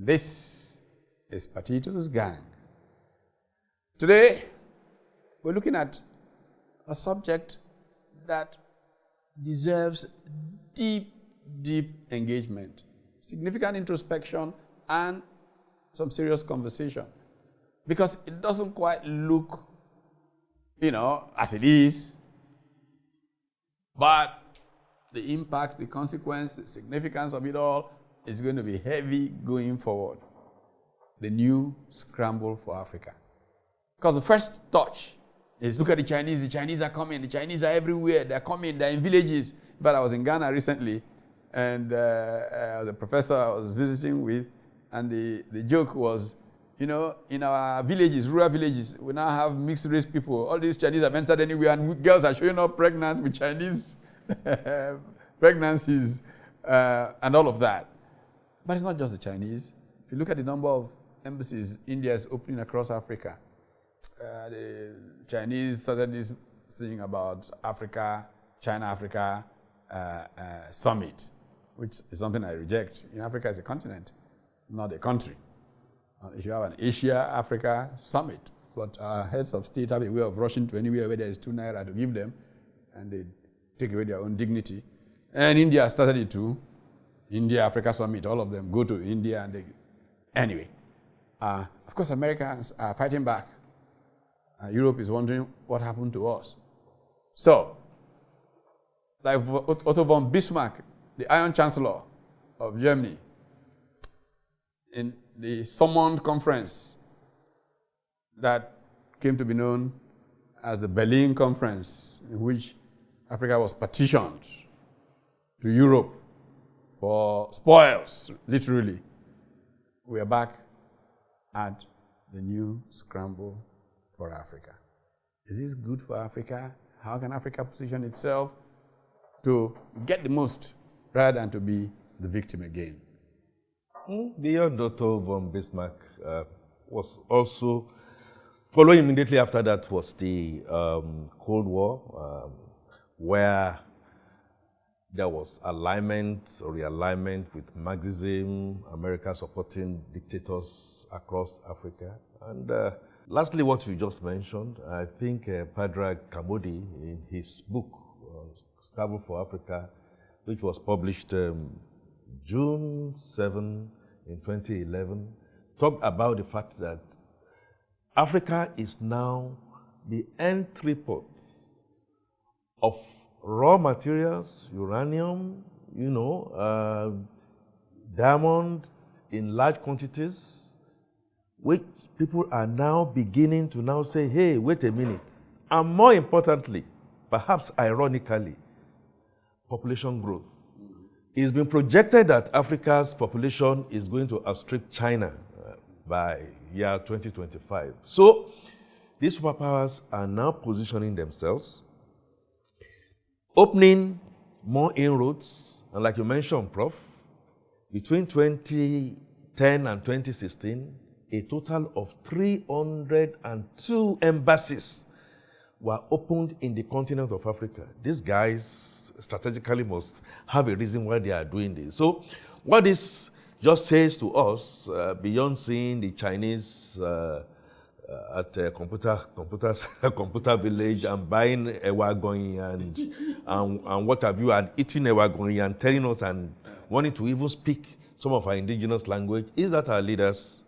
This is Patito's Gang. Today, we're looking at a subject that deserves deep engagement, significant introspection, and some serious conversation. Because it doesn't quite look, as it is, but the impact, the consequence, the significance of it all is going to be heavy going forward. The new Scramble for Africa. Because the first touch is look at the Chinese. The Chinese are coming. The Chinese are everywhere. They're coming. They're in villages. But I was in Ghana recently, and the professor I was visiting with, and the joke was, in our villages, rural villages, we now have mixed race people. All these Chinese have entered anywhere, and girls are showing up pregnant with Chinese pregnancies and all of that. But it's not just the Chinese. If you look at the number of embassies India is opening across Africa, the Chinese started this thing about China-Africa summit, which is something I reject. Africa is a continent, not a country. If you have an Asia-Africa summit, but our heads of state have a way of rushing to anywhere where there is 2 naira to give them, and they take away their own dignity. And India started it too. India-Africa summit, all of them go to India. And anyway, of course, Americans are fighting back. Europe is wondering what happened to us. So, like Otto von Bismarck, the Iron Chancellor of Germany, in the summoned conference that came to be known as the Berlin Conference, in which Africa was petitioned to Europe for spoils, literally. We are back at the new Scramble for Africa. Is this good for Africa? How can Africa position itself to get the most rather than to be the victim again? Beyond Otto von Bismarck was also, following immediately after that was the Cold War, where there was alignment or realignment with Marxism, America supporting dictators across Africa. And lastly, what you just mentioned, I think Padraig Kamodi, in his book, Scramble for Africa, which was published June 7 in 2011, talked about the fact that Africa is now the entry port of raw materials, uranium, diamonds in large quantities, which people are now beginning to now say, hey, wait a minute. And more importantly, perhaps ironically, population growth. It's been projected that Africa's population is going to outstrip China by year 2025. So these superpowers are now positioning themselves, opening more inroads, and like you mentioned, Prof, between 2010 and 2016, a total of 302 embassies were opened in the continent of Africa. These guys strategically must have a reason why they are doing this. So what this just says to us, beyond seeing the Chinese at a computer village and buying a wagon and what have you, and eating a wagon and telling us and wanting to even speak some of our indigenous language, is that our leaders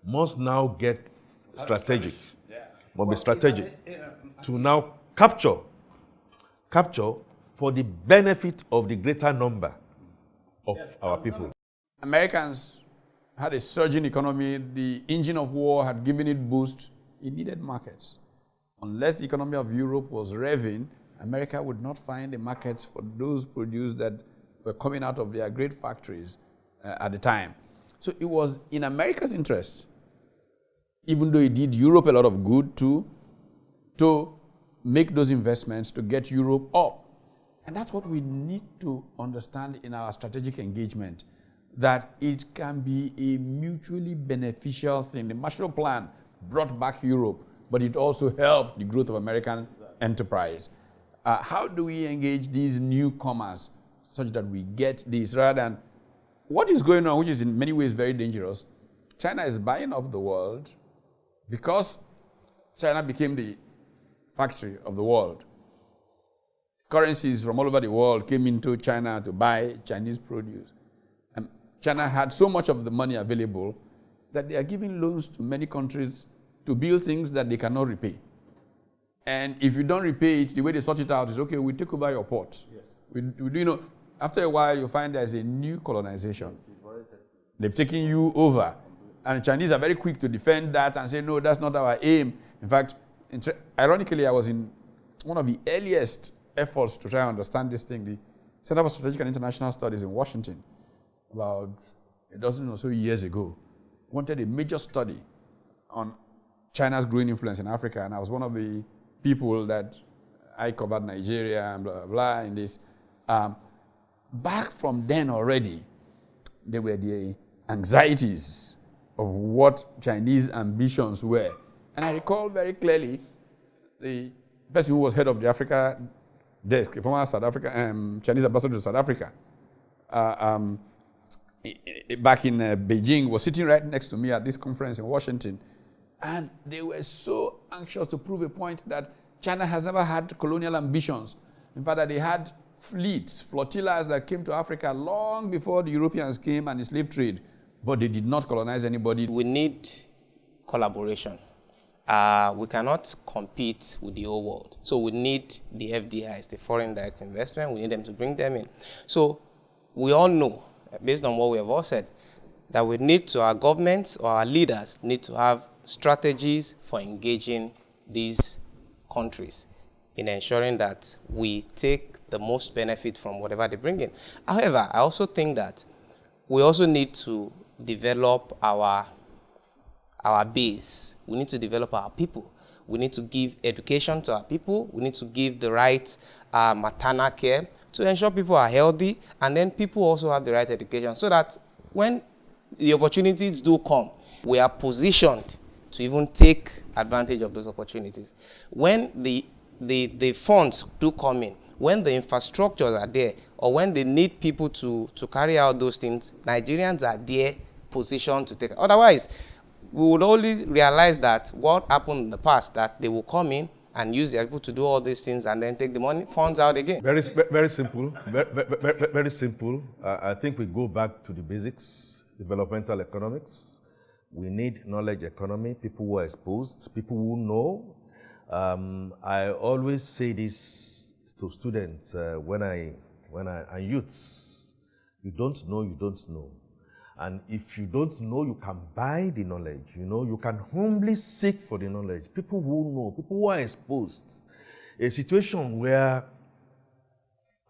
must now get strategic, must be strategic to now capture for the benefit of the greater number of our people. Americans had a surging economy. The engine of war had given it boost. It needed markets. Unless the economy of Europe was revving, America would not find the markets for those produce that were coming out of their great factories at the time. So it was in America's interest, even though it did Europe a lot of good too, to make those investments to get Europe up. And that's what we need to understand in our strategic engagement, that it can be a mutually beneficial thing. The Marshall Plan brought back Europe, but it also helped the growth of American enterprise. How do we engage these newcomers such that we get this rather than what is going on, which is in many ways very dangerous, China is buying up the world because China became the factory of the world. Currencies from all over the world came into China to buy Chinese produce. And China had so much of the money available that they are giving loans to many countries to build things that they cannot repay. And if you don't repay it, the way they sort it out is, okay, we take over your ports. Yes. We do, after a while, you find there's a new colonization. They've taken you over. And the Chinese are very quick to defend that and say, no, that's not our aim. In fact, ironically, I was in one of the earliest efforts to try and understand this thing, the Center for Strategic and International Studies in Washington, about a dozen or so years ago, wanted a major study on China's growing influence in Africa. And I was one of the people that I covered Nigeria and blah, blah, blah in this. Back from then already, there were the anxieties of what Chinese ambitions were. And I recall very clearly the person who was head of the Africa desk, a former South Africa, Chinese ambassador to South Africa, back in Beijing, was sitting right next to me at this conference in Washington. And they were so anxious to prove a point that China has never had colonial ambitions. In fact, that they had fleets, flotillas that came to Africa long before the Europeans came and the slave trade, but they did not colonize anybody. We need collaboration. We cannot compete with the whole world. So we need the FDIs, the foreign direct investment. We need them to bring them in. So we all know, based on what we have all said, that we need to, our governments or our leaders need to have strategies for engaging these countries in ensuring that we take the most benefit from whatever they bring in. However, I also think that we also need to develop our base. We need to develop our people. We need to give education to our people. We need to give the right maternal care to ensure people are healthy, and then people also have the right education so that when the opportunities do come, we are positioned to even take advantage of those opportunities. When the funds do come in, when the infrastructures are there, or when they need people to carry out those things, Nigerians are there positioned to take. Otherwise, we would only realize that what happened in the past, that they will come in and use their people to do all these things and then take the money, funds out again. Very simple. Very simple. I think we go back to the basics, developmental economics. We need knowledge economy, people who are exposed, people who know. I always say this to students and youths. You don't know, you don't know. And if you don't know, you can buy the knowledge. You can humbly seek for the knowledge. People who know, people who are exposed. A situation where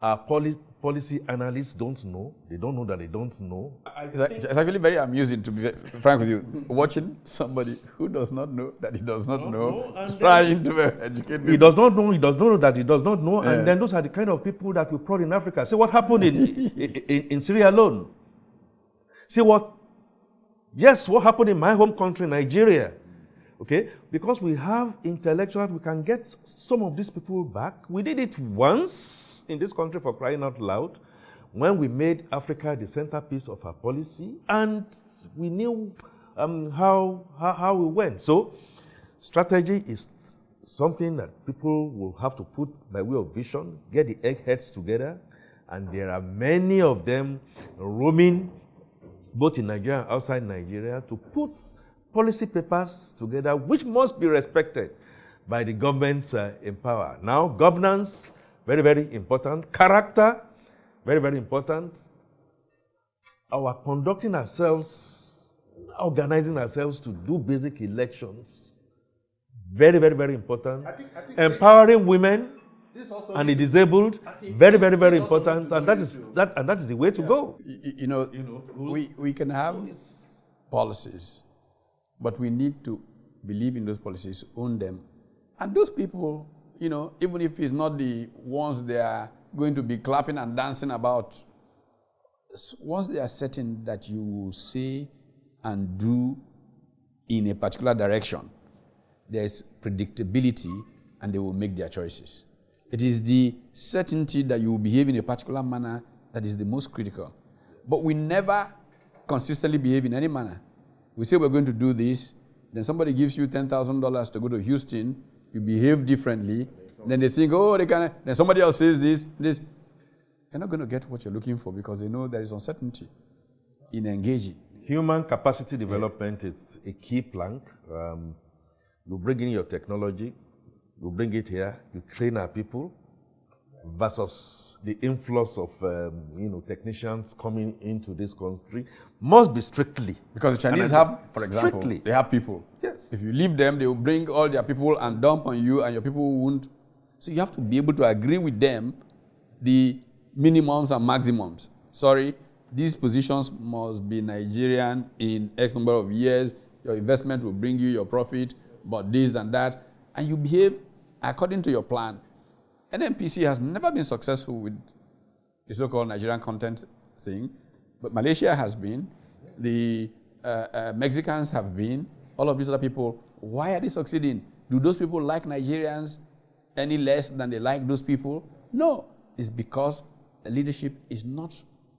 our policy analysts don't know, they don't know that they don't know. It's actually very amusing, to be frank with you, watching somebody who does not know that he does not know, trying to educate people. He does not know that he does not know, yeah. And then those are the kind of people that we brought in Africa. See what happened in Syria alone. See what happened in my home country, Nigeria. Okay? Because we have intellectuals, we can get some of these people back. We did it once in this country, for crying out loud, when we made Africa the centerpiece of our policy, and we knew how we went. So, strategy is something that people will have to put by way of vision, get the eggheads together, and there are many of them roaming both in Nigeria and outside Nigeria to put policy papers together which must be respected by the governments in power. Now, governance, very, very important. Character, very, very important. Our conducting ourselves, organizing ourselves to do basic elections, very, very, very important. I think empowering women and the disabled, very, very, very important, and that is the way to go. We can have policies, but we need to believe in those policies, own them, and those people, even if it's not the ones they are going to be clapping and dancing about, once they are certain that you will say and do in a particular direction, there's predictability, and they will make their choices. It is the certainty that you will behave in a particular manner that is the most critical. But we never consistently behave in any manner. We say we're going to do this, then somebody gives you $10,000 to go to Houston, you behave differently, then they think, oh, they can, then somebody else says this. You're not going to get what you're looking for because they know there is uncertainty in engaging. Human capacity development is a key plank. You bring in your technology, you bring it here, you train our people, versus the influx of technicians coming into this country must be strictly. Because the Chinese have, for example, strictly. they have people. Yes. If you leave them, they will bring all their people and dump on you, and your people won't. So you have to be able to agree with them the minimums and maximums. Sorry, these positions must be Nigerian in X number of years. Your investment will bring you your profit, but this and that. And you behave according to your plan. NNPC has never been successful with the so-called Nigerian content thing, but Malaysia has been, the Mexicans have been, all of these other people. Why are they succeeding? Do those people like Nigerians any less than they like those people? No, it's because the leadership is not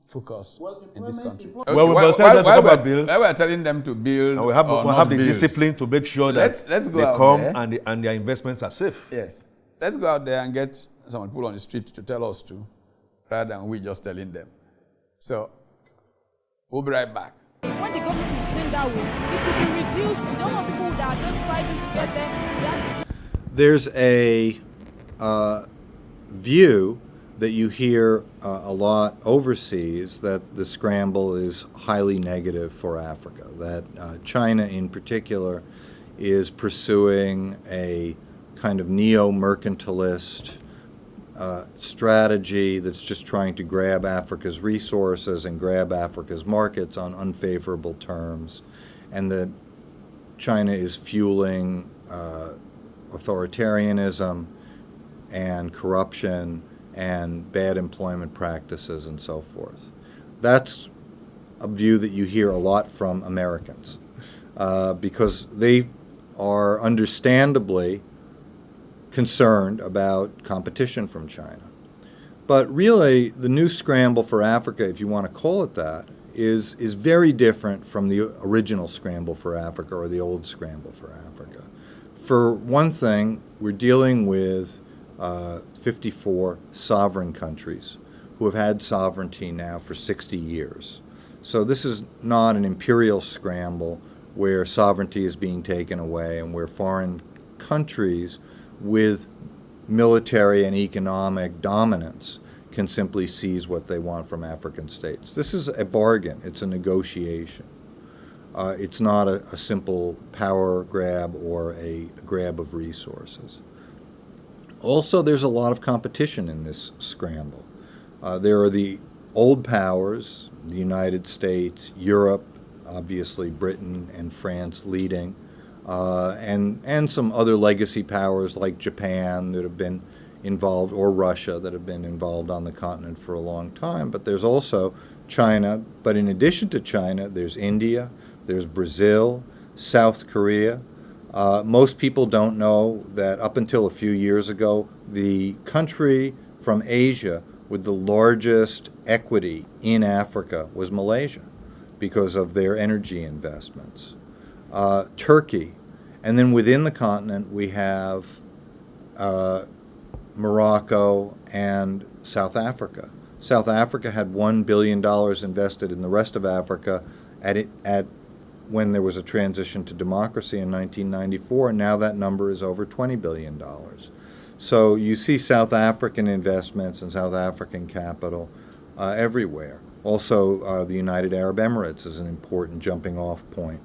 focused in this country. Okay, well, we must tell them to come and build. We're telling them to build. And we have the discipline to make sure that let's go they out come there. and their investments are safe. Yes. Let's go out there and get some people on the street to tell us to, rather than we just telling them. So, we'll be right back. When the government is seen that way, it will be reduced. We don't want people that are just striving to get there. There's a view that you hear a lot overseas that the scramble is highly negative for Africa, that China in particular is pursuing a kind of neo-mercantilist strategy that's just trying to grab Africa's resources and grab Africa's markets on unfavorable terms, and that China is fueling authoritarianism and corruption and bad employment practices and so forth. That's a view that you hear a lot from Americans because they are understandably concerned about competition from China. But really, the new Scramble for Africa, if you want to call it that, is very different from the original Scramble for Africa or the old Scramble for Africa. For one thing, we're dealing with 54 sovereign countries who have had sovereignty now for 60 years. So this is not an imperial scramble where sovereignty is being taken away and where foreign countries with military and economic dominance can simply seize what they want from African states. This is a bargain. It's a negotiation. It's not a simple power grab or a grab of resources. Also, there's a lot of competition in this scramble. There are the old powers, the United States, Europe, obviously Britain and France leading, and some other legacy powers like Japan that have been involved, or Russia that have been involved on the continent for a long time. But there's also China. But in addition to China, there's India, there's Brazil, South Korea. Most people don't know that up until a few years ago, the country from Asia with the largest equity in Africa was Malaysia because of their energy investments. Turkey, and then within the continent we have Morocco and South Africa. South Africa had $1 billion invested in the rest of Africa at when there was a transition to democracy in 1994, and now that number is over $20 billion. So you see South African investments and South African capital everywhere. Also, the United Arab Emirates is an important jumping off point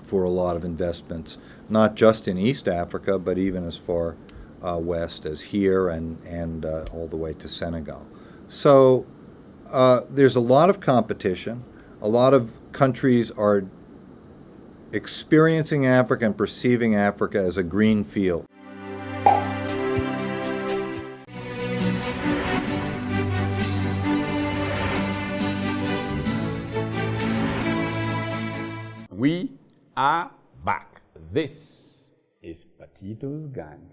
for a lot of investments, not just in East Africa, but even as far west as here and all the way to Senegal. So there's a lot of competition. A lot of countries are experiencing Africa and perceiving Africa as a green field. We are back. This is Patito's Gang.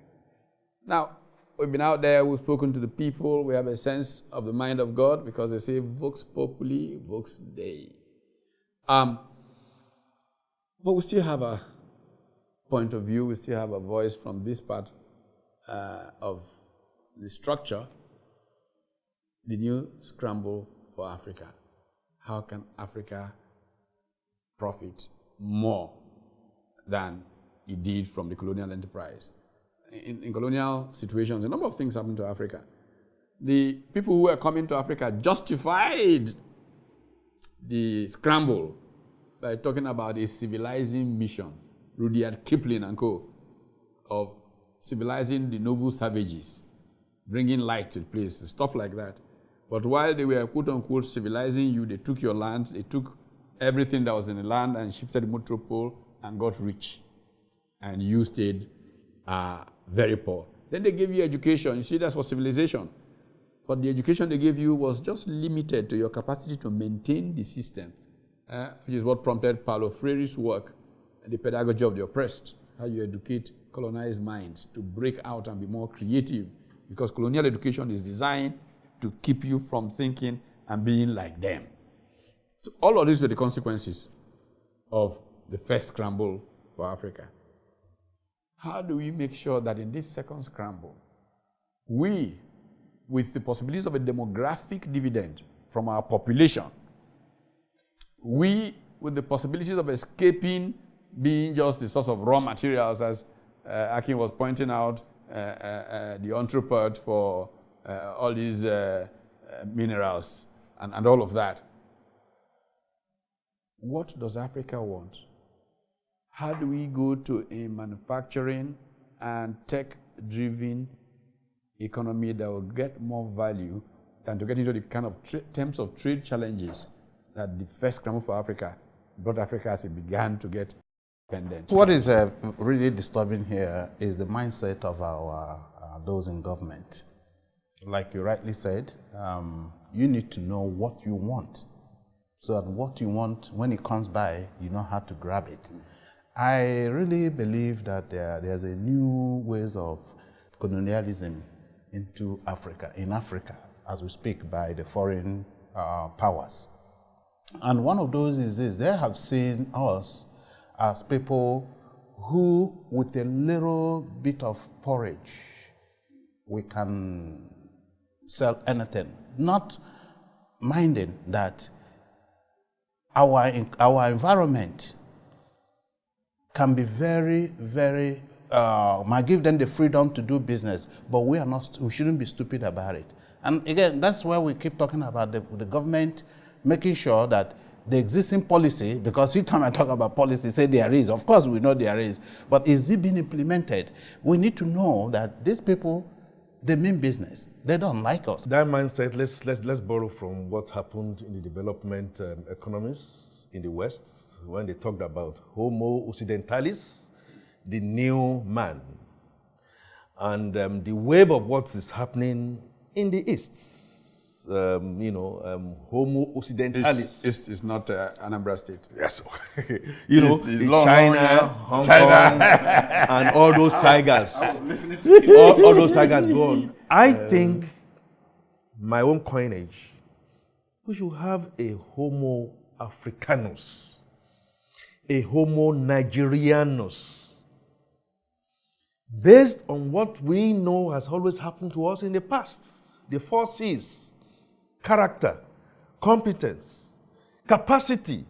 Now, we've been out there, we've spoken to the people, we have a sense of the mind of God because they say vox populi, vox Dei. But we still have a point of view, we still have a voice from this part of the structure, the new Scramble for Africa. How can Africa profit more than it did from the colonial enterprise? In colonial situations, a number of things happened to Africa. The people who were coming to Africa justified the scramble by talking about a civilizing mission, Rudyard Kipling and co., of civilizing the noble savages, bringing light to the place, stuff like that. But while they were, quote-unquote, civilizing you, they took your land, they took everything that was in the land and shifted the metropole and got rich. And you stayed very poor. Then they gave you education. You see, that's for civilization. But the education they gave you was just limited to your capacity to maintain the system, which is what prompted Paulo Freire's work, The Pedagogy of the Oppressed, how you educate colonized minds to break out and be more creative, because colonial education is designed to keep you from thinking and being like them. So all of these were the consequences of the first scramble for Africa. How do we make sure that in this second scramble, we, with the possibilities of a demographic dividend from our population, we, with the possibilities of escaping being just the source of raw materials, as Akin was pointing out, the entrepot for all these minerals and all of that. What does Africa want? How do we go to a manufacturing and tech-driven economy that will get more value than to get into the kind of terms of trade challenges that the first scramble for Africa brought Africa as it began to get independent? What is really disturbing here is the mindset of our those in government. Like you rightly said, you need to know what you want, so that what you want, when it comes by, you know how to grab it. I really believe that there's a new ways of colonialism into Africa, in Africa, as we speak, by the foreign powers. And one of those is this: they have seen us as people who, with a little bit of porridge, we can sell anything, not minding that our environment can be very, very, might give them the freedom to do business, but we shouldn't be stupid about it. And again, that's why we keep talking about the government making sure that the existing policy, because each time I talk about policy, say there is, of course we know there is, but is it being implemented? We need to know that these people, they mean business. They don't like us. That mindset, let's borrow from what happened in the development economies in the West, when they talked about Homo occidentalis, the new man, and the wave of what is happening in the East. Homo occidentalis. East is not Anambra State. Yes. China, Hong Kong, and all those tigers. I was listening to you. all those tigers go on. I think my own coinage, we should have a Homo Africanus, a Homo Nigerianus, based on what we know has always happened to us in the past. The 4 C's: character, competence, capacity,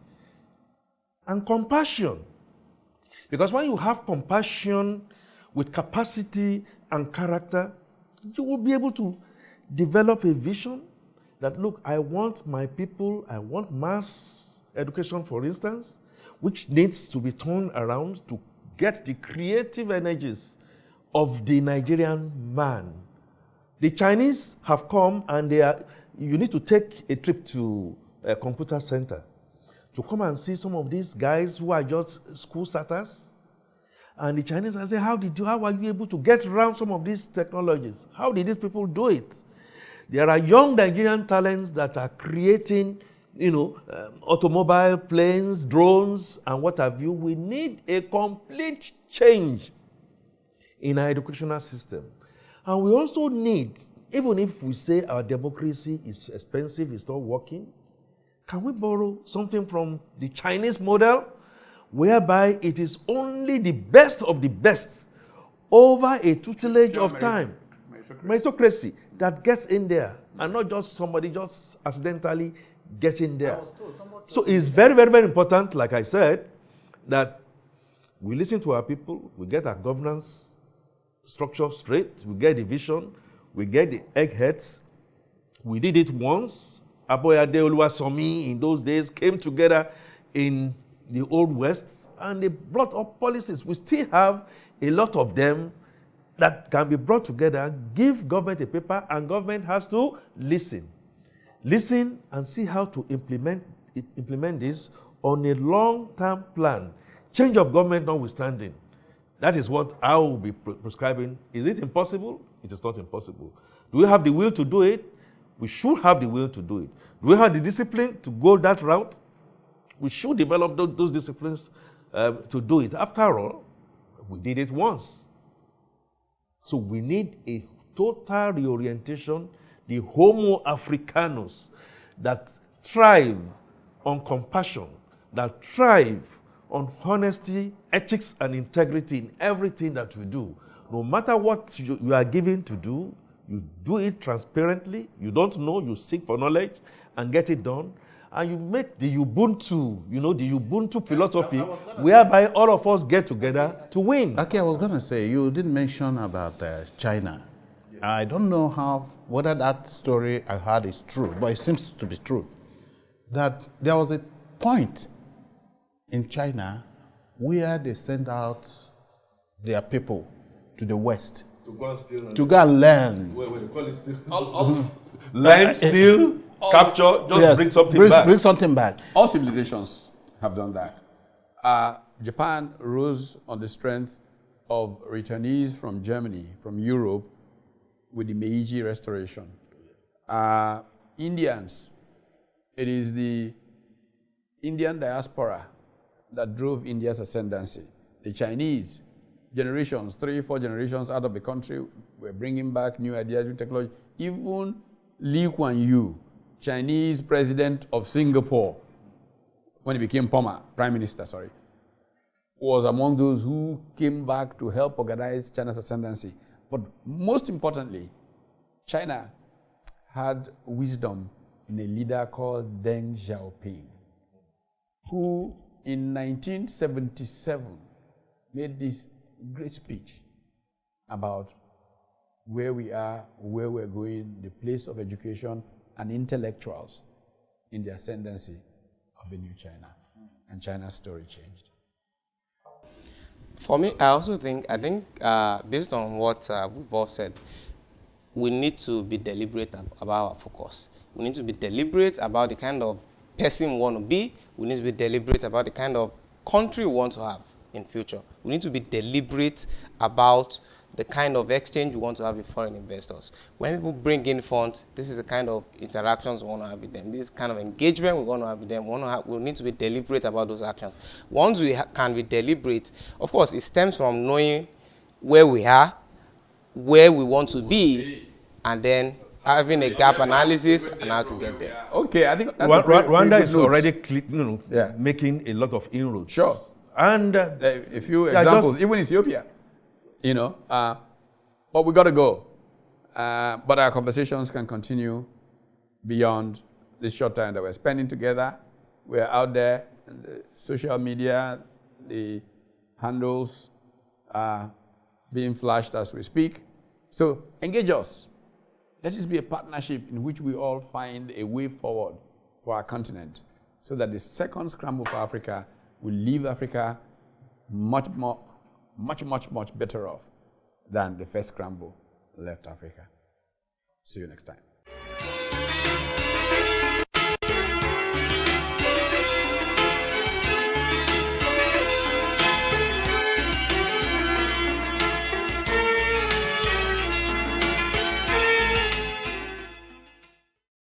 and compassion. Because when you have compassion with capacity and character, you will be able to develop a vision that, look, I want my people, I want mass education, for instance, which needs to be turned around to get the creative energies of the Nigerian man. The Chinese have come, and you need to take a trip to a computer center to come and see some of these guys who are just school starters. And the Chinese are saying, how are you able to get around some of these technologies? How did these people do it? There are young Nigerian talents that are creating, automobile, planes, drones, and what have you. We need a complete change in our educational system. And we also need, even if we say our democracy is expensive, it's not working, can we borrow something from the Chinese model, whereby it is only the best of the best over a tutelage of time, meritocracy, that gets in there, and not just somebody just accidentally getting there. So it's very, very, very important, like I said, that we listen to our people, we get our governance structure straight, we get the vision, we get the eggheads. We did it once. Aboyade Oluwasomi in those days came together in the Old West and they brought up policies. We still have a lot of them that can be brought together, give government a paper, and government has to listen. Listen and see how to implement this on a long-term plan. Change of government notwithstanding. That is what I will be prescribing. Is it impossible? It is not impossible. Do we have the will to do it? We should have the will to do it. Do we have the discipline to go that route? We should develop those disciplines to do it. After all, we did it once. So we need a total reorientation, the Homo Africanus that thrive on compassion, that thrive on honesty, ethics, and integrity in everything that we do. No matter what you are given to do, you do it transparently. You don't know, you seek for knowledge and get it done. And you make the Ubuntu, the Ubuntu philosophy, whereby all of us get together to win. Okay, I was going to say, you did mention about China. I don't know whether that story I heard is true, but it seems to be true. That there was a point in China where they sent out their people to the West To go and steal. to go and learn. Wait, they call it steal. Learn, steal, capture, just bring something back. Bring something back. All civilizations have done that. Japan rose on the strength of returnees from Germany, from Europe, with the Meiji Restoration. Indians, it is the Indian diaspora that drove India's ascendancy. The Chinese, generations, 3-4 generations out of the country, were bringing back new ideas, new technology. Even Lee Kuan Yew, Chinese president of Singapore, when he became Prime Minister, was among those who came back to help organize China's ascendancy. But most importantly, China had wisdom in a leader called Deng Xiaoping, who in 1977 made this great speech about where we are, where we're going, the place of education and intellectuals in the ascendancy of a new China. And China's story changed. For me, I think based on what we've all said, we need to be deliberate about our focus. We need to be deliberate about the kind of person we want to be. We need to be deliberate about the kind of country we want to have in future. We need to be deliberate about the kind of exchange we want to have with foreign investors. When people bring in funds, this is the kind of interactions we want to have with them. This is the kind of engagement we want to have with them. We need to be deliberate about those actions. Once we can be deliberate, of course, it stems from knowing where we are, where we want to be, and then having a gap analysis and how to get there. Okay, I think that's Rwanda is already making a lot of inroads. Sure. And a few examples, even Ethiopia, but we got to go. But our conversations can continue beyond this short time that we're spending together. We're out there, in the social media, the handles are being flashed as we speak. So engage us. Let this be a partnership in which we all find a way forward for our continent so that the second Scramble for Africa will leave Africa much better off than the first Scramble left Africa. See you next time.